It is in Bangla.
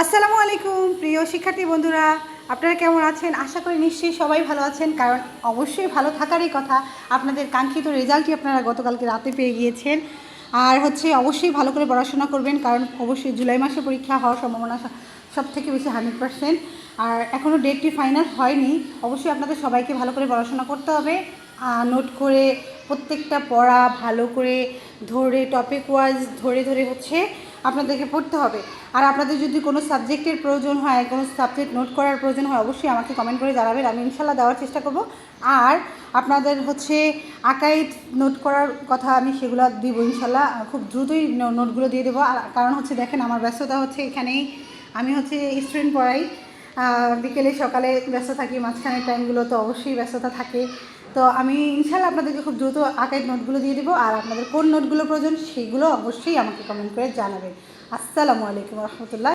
আসসালামু আলাইকুম প্রিয় শিক্ষার্থী বন্ধুরা, আপনারা কেমন আছেন? আশা করি নিশ্চয়ই সবাই ভালো আছেন, কারণ অবশ্যই ভালো থাকারই কথা। আপনাদের কাঙ্ক্ষিত রেজাল্টই আপনারা গতকালকে রাতে পেয়ে গিয়েছেন। আর অবশ্যই ভালো করে পড়াশোনা করবেন, কারণ অবশ্যই জুলাই মাসে পরীক্ষা হওয়ার সম্ভাবনা সব থেকে বেশি 100%। আর এখনও ডেটটি ফাইনাল হয়নি। অবশ্যই আপনাদের সবাইকে ভালো করে পড়াশোনা করতে হবে, নোট করে প্রত্যেকটা পড়া ভালো করে ধরে টপিক ওয়াইজ ধরে ধরে আপনাদেরকে পড়তে হবে। আর আপনাদের যদি কোনো সাবজেক্টের প্রয়োজন হয়, কোনো সাবজেক্ট নোট করার প্রয়োজন হয়, অবশ্যই আমাকে কমেন্ট করে জানাবেন, আমি ইনশাল্লাহ দেওয়ার চেষ্টা করব। আর আপনাদের আকাইদ নোট করার কথা আমি সেগুলো দিব ইনশাল্লাহ, খুব দ্রুতই নোটগুলো দিয়ে দেবো। আর কারণ দেখেন, আমার ব্যস্ততা এখানেই। আমি স্টুডেন্ট পড়াই, বিকেলে সকালে ব্যস্ত থাকি, মাঝখানের টাইমগুলো তো অবশ্যই ব্যস্ততা থাকে। তো আমি ইনশাল্লাহ আপনাদেরকে খুব দ্রুত আকাইদ নোটগুলো দিয়ে দেবো। আর আপনাদের কোন নোটগুলো প্রয়োজন সেগুলো অবশ্যই আমাকে কমেন্ট করে জানাবেন। আসসালামু আলাইকুম রহমতুল্লাহ।